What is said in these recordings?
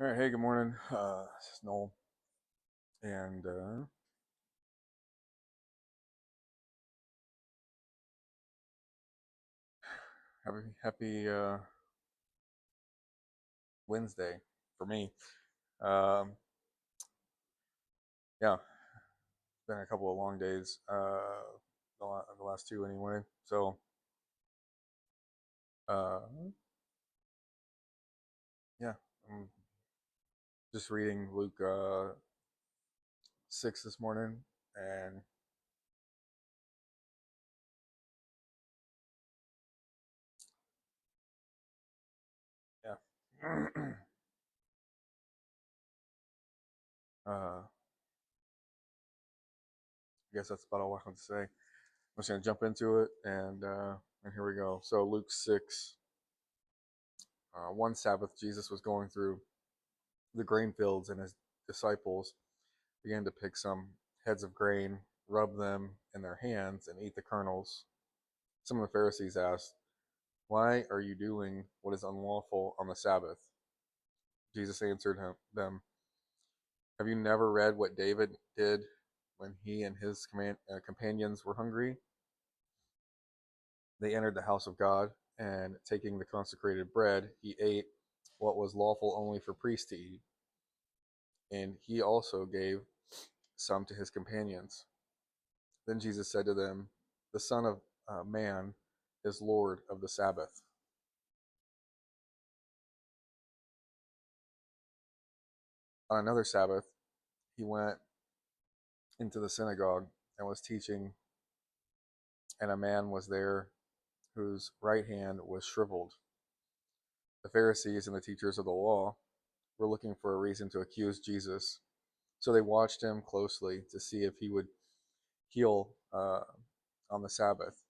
All right, hey, good morning. This is Noel, and happy Wednesday for me. Um, yeah, it's been a couple of long days, the last two anyway. So, uh, yeah, I'm just reading Luke 6 this morning, and yeah, I guess that's about all I have to say. I'm just gonna jump into it, and here we go. So Luke 6, one Sabbath, Jesus was going through the grain fields, and his disciples began to pick some heads of grain, rub them in their hands, and eat the kernels. Some of the Pharisees asked, "Why are you doing what is unlawful on the Sabbath?" Jesus answered them, "Have you never read what David did when he and his companions were hungry? They entered the house of God, and taking the consecrated bread, he ate what was lawful only for priests to eat, and he also gave some to his companions." Then Jesus said to them, "The Son of Man is Lord of the Sabbath." On another Sabbath, he went into the synagogue and was teaching, and a man was there whose right hand was shriveled. The Pharisees and the teachers of the law were looking for a reason to accuse Jesus, so they watched him closely to see if he would heal on the Sabbath.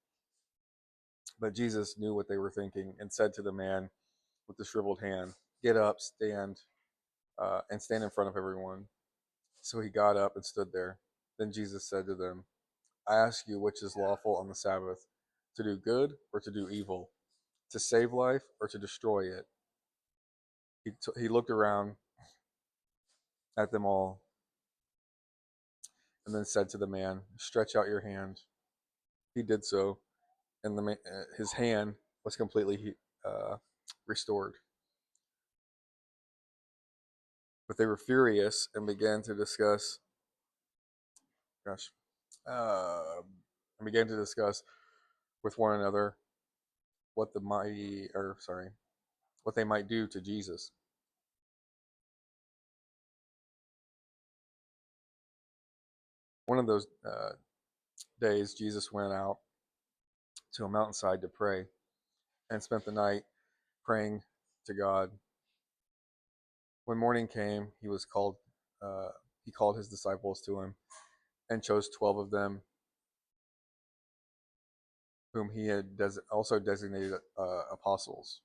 But Jesus knew what they were thinking and said to the man with the shriveled hand, "Get up, and stand in front of everyone." So he got up and stood there. Then Jesus said to them, "I ask you, which is lawful on the Sabbath, to do good or to do evil, to save life or to destroy it?" He looked around at them all and then said to the man, "Stretch out your hand." He did so, and his hand was completely restored. But they were furious and began to discuss, gosh, uh, and began to discuss with one another what they might do to Jesus. One of those days, Jesus went out to a mountainside to pray and spent the night praying to God. When morning came, he called his disciples to him and chose 12 of them, whom he had also designated apostles: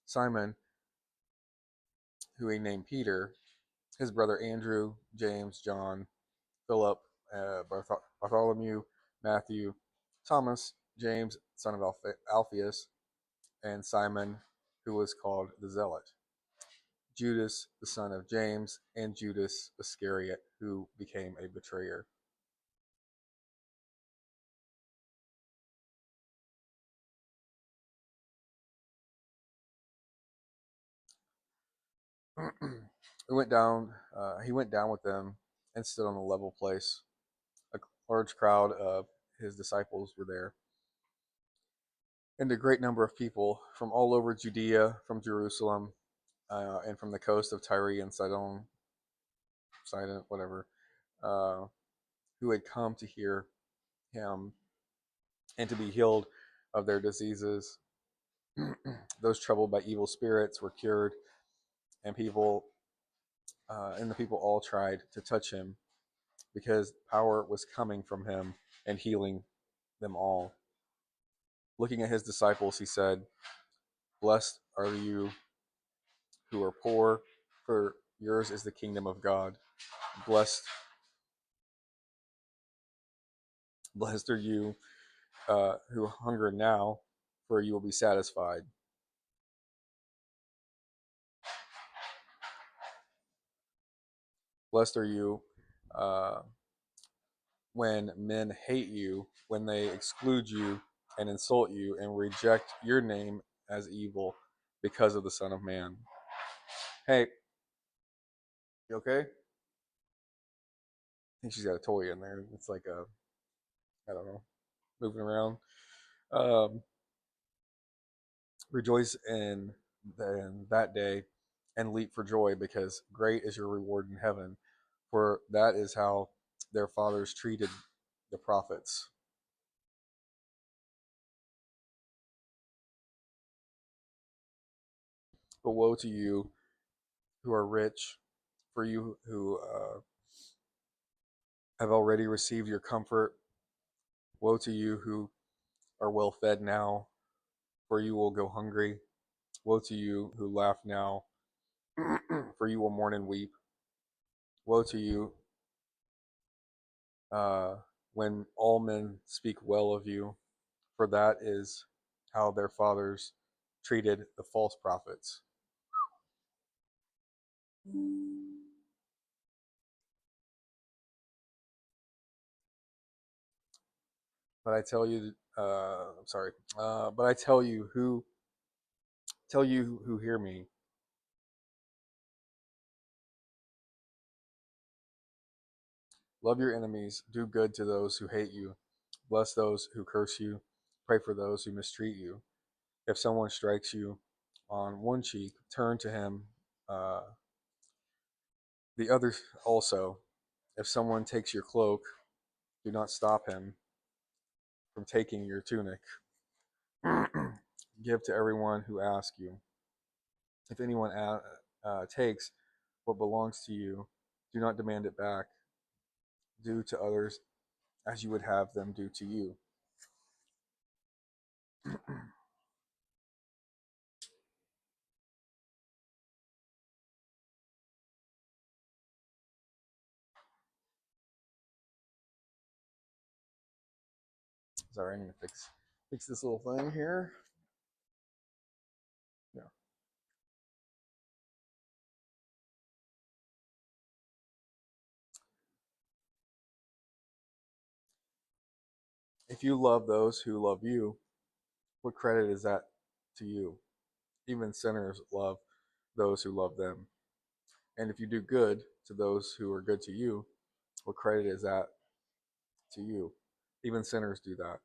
Simon, who he named Peter, his brother Andrew, James, John, Philip, Bartholomew, Matthew, Thomas, James, son of Alphaeus, and Simon, who was called the Zealot, Judas, the son of James, and Judas Iscariot, who became a betrayer. He went down with them and stood on a level place. A large crowd of his disciples were there, and a great number of people from all over Judea, from Jerusalem, and from the coast of Tyre and Sidon, whatever, uh, who had come to hear him and to be healed of their diseases. Those troubled by evil spirits were cured, and the people all tried to touch him, because power was coming from him and healing them all. Looking at his disciples, he said, "Blessed are you who are poor, for yours is the kingdom of God. Blessed, blessed are you who hunger now, for you will be satisfied. Blessed are you uh, when men hate you, when they exclude you and insult you and reject your name as evil because of the Son of Man. Hey, you okay? I think she's got a toy in there. It's like a, I don't know, moving around. Um, Rejoice in that day and leap for joy, because great is your reward in heaven, for that is how their fathers treated the prophets. But woe to you who are rich, for you who have already received your comfort. Woe to you who are well fed now, for you will go hungry. Woe to you who laugh now, for you will mourn and weep. Woe to you uh, when all men speak well of you, for that is how their fathers treated the false prophets. But I tell you, I'm sorry, but I tell you who hear me, love your enemies, do good to those who hate you, bless those who curse you, pray for those who mistreat you. If someone strikes you on one cheek, turn to him uh, the other also. If someone takes your cloak, do not stop him from taking your tunic. Give to everyone who asks you. If anyone takes what belongs to you, do not demand it back. Do to others as you would have them do to you. Sorry, I need to fix this little thing here. Yeah. If you love those who love you, what credit is that to you? Even sinners love those who love them. And if you do good to those who are good to you, what credit is that to you? Even sinners do that.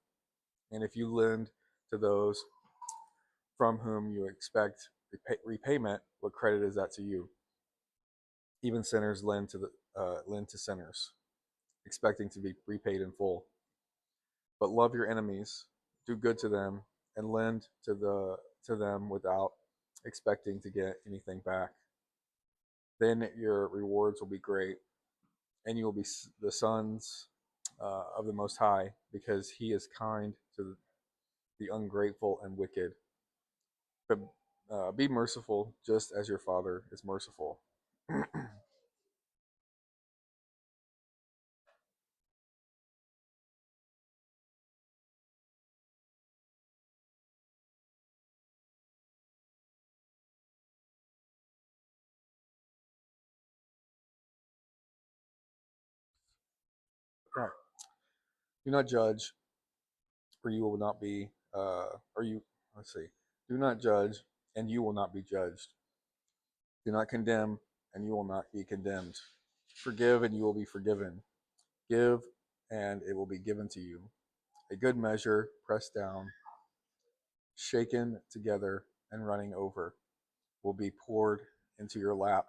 And if you lend to those from whom you expect repayment, what credit is that to you? Even sinners lend to sinners, expecting to be repaid in full. But love your enemies, do good to them, and lend to them without expecting to get anything back. Then your rewards will be great, and you will be the sons of the Most High, because He is kind to the ungrateful and wicked. But be merciful, just as your Father is merciful. Right. Do not judge, or you will not be. Or you. Let's see. Do not judge, and you will not be judged. Do not condemn, and you will not be condemned. Forgive, and you will be forgiven. Give, and it will be given to you. A good measure, pressed down, shaken together, and running over, will be poured into your lap.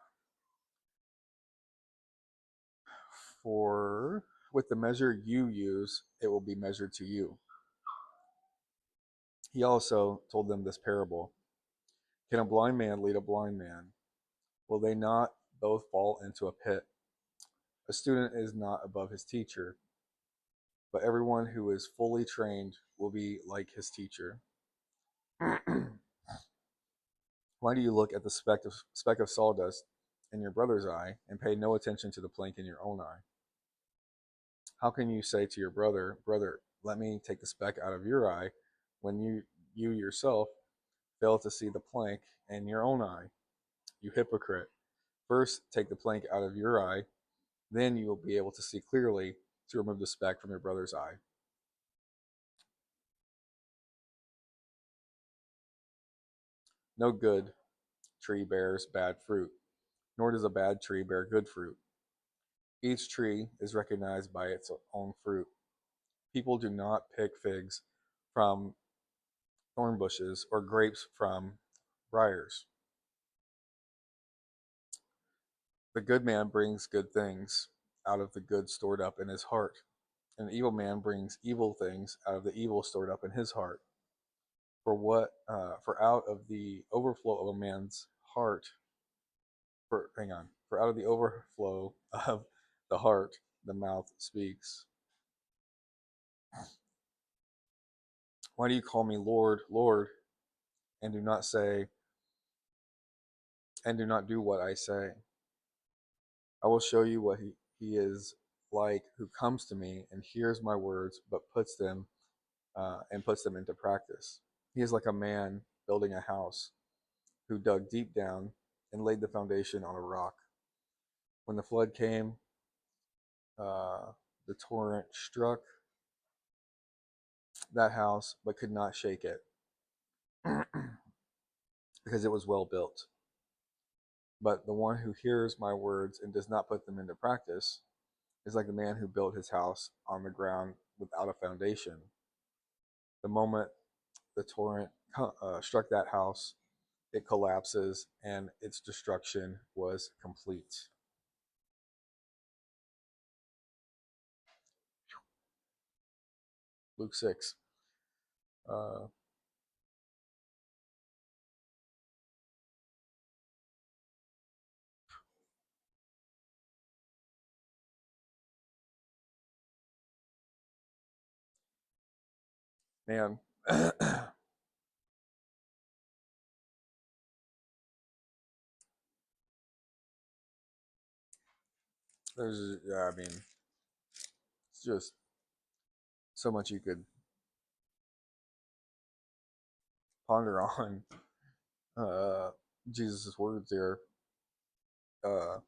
For with the measure you use, it will be measured to you. He also told them this parable. Can a blind man lead a blind man? Will they not both fall into a pit? A student is not above his teacher, but everyone who is fully trained will be like his teacher. Why do you look at the speck of sawdust in your brother's eye and pay no attention to the plank in your own eye? How can you say to your brother, Brother, let me take the speck out of your eye, when you yourself fail to see the plank in your own eye? You hypocrite. First take the plank out of your eye, Then you will be able to see clearly to remove the speck from your brother's eye. No good tree bears bad fruit, nor does a bad tree bear good fruit. Each tree is recognized by its own fruit. People do not pick figs from thorn bushes or grapes from briars. The good man brings good things out of the good stored up in his heart. An evil man brings evil things out of the evil stored up in his heart. For out of the overflow of a man's heart, for out of the overflow of the heart, the mouth speaks. Why do you call me Lord, Lord, and do not say, and do not do what I say? I will show you what he is like who comes to me and hears my words, but puts them into practice. He is like a man building a house who dug deep down and laid the foundation on a rock. When the flood came, the torrent struck that house, but could not shake it because it was well built. But the one who hears my words and does not put them into practice is like the man who built his house on the ground without a foundation. The moment the torrent struck that house, it collapses and its destruction was complete. Luke 6. Uh, Man, I mean, it's just so much you could ponder on uh, Jesus' words here. Uh,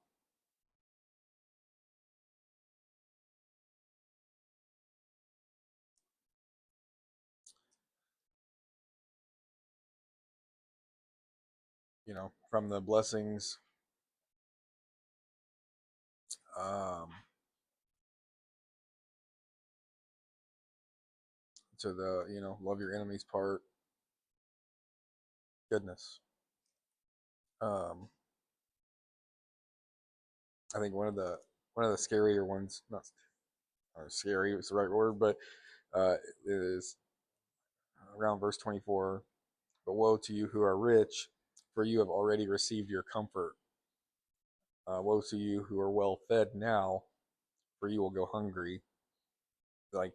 from the blessings um, to the, love your enemies part. Goodness. Um, I think one of the scarier ones, not scary is the right word, but is around verse 24. But woe to you who are rich, for you have already received your comfort. Woe to you who are well fed now, for you will go hungry. Like,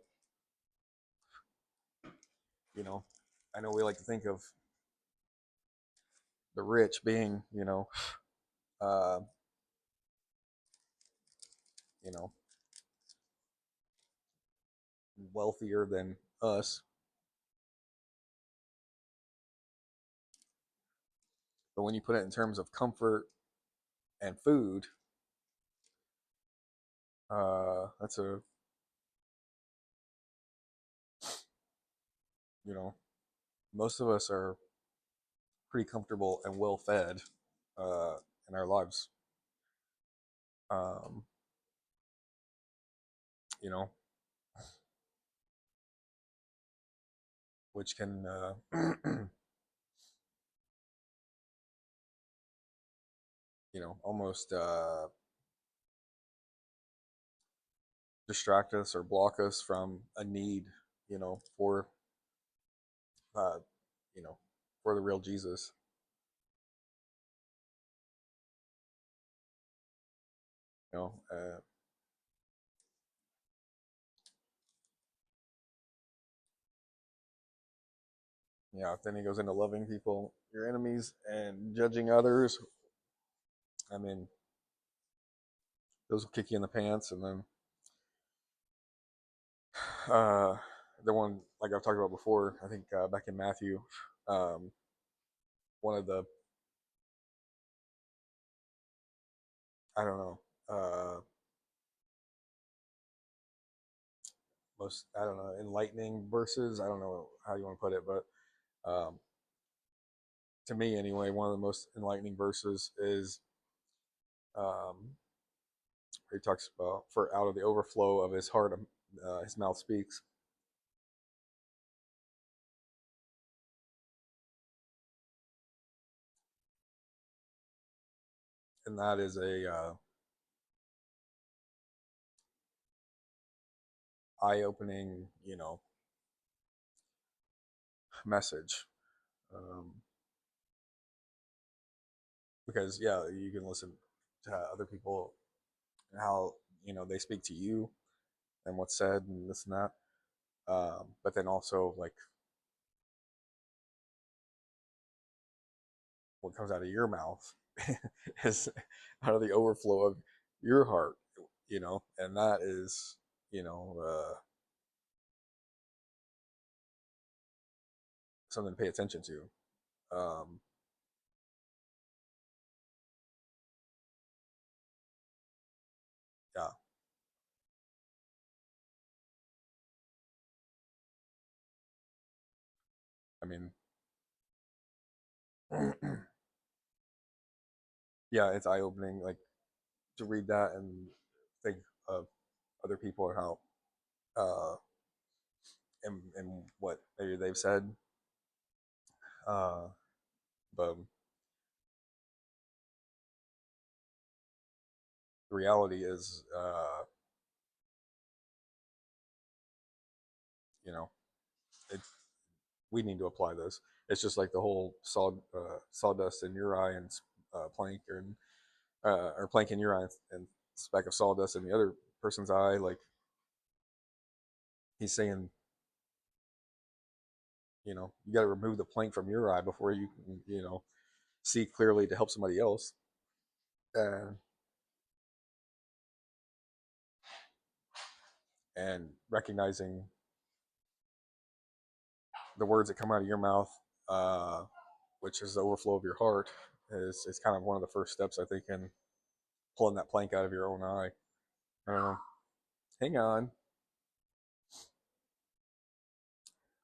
I know we like to think of the rich being, uh, you know, wealthier than us. But when you put it in terms of comfort and food, that's you know, most of us are pretty comfortable and well fed uh, in our lives. Um, you know, which can, almost distract us or block us from a need, for, uh, you know, for the real Jesus. Yeah. Then he goes into loving people, your enemies, and judging others. I mean, those will kick you in the pants, and then uh, the one like I've talked about before. I think back in Matthew, um, one of the I don't know. most, I don't know, enlightening verses. I don't know how you want to put it, but to me anyway, one of the most enlightening verses is um, he talks about, for out of the overflow of his heart, his mouth speaks. And that is a eye-opening, message. Um, because yeah, you can listen to other people and how they speak to you and what's said and this and that. But then also like what comes out of your mouth is out of the overflow of your heart, and that is, you know, uh, something to pay attention to. Um, yeah, I mean, yeah, it's eye opening, like to read that and think of other people and how, and what maybe they've said. Uh, but the reality is, you know, it, we need to apply this. It's just like the whole sawdust in your eye and plank, or plank in your eye and speck of sawdust in the other person's eye. Like he's saying, you got to remove the plank from your eye before you can, see clearly to help somebody else. And and recognizing the words that come out of your mouth, uh, which is the overflow of your heart, is kind of one of the first steps I think in pulling that plank out of your own eye. I don't know. Hang on.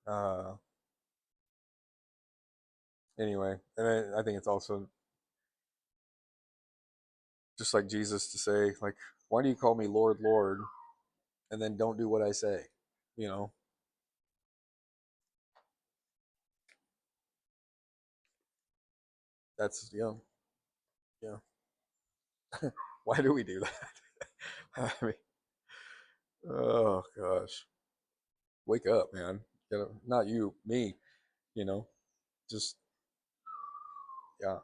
Uh, anyway, and I think it's also just like Jesus to say, like, why do you call me Lord, Lord, and then don't do what I say? You know, that's yeah. Why do we do that? I mean, oh gosh, wake up, man. Not you, me. You know, just yeah,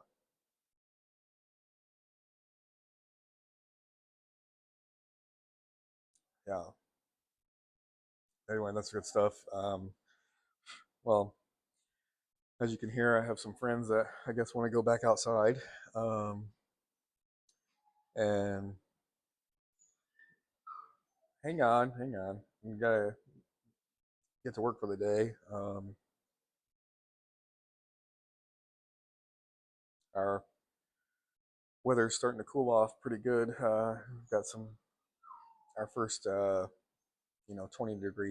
yeah. Anyway, that's good stuff. Well, as you can hear, I have some friends that I guess want to go back outside, um, and hang on. You gotta get to work for the day. Our weather's starting to cool off pretty good. We've got our first 20-degree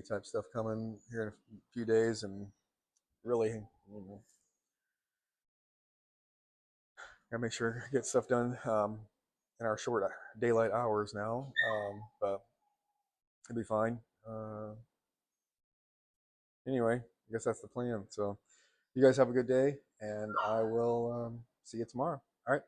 type stuff coming here in a few days, and really, gotta make sure to get stuff done in our short daylight hours now. But it'll be fine. Anyway, I guess that's the plan. So you guys have a good day, and I will see you tomorrow. All right.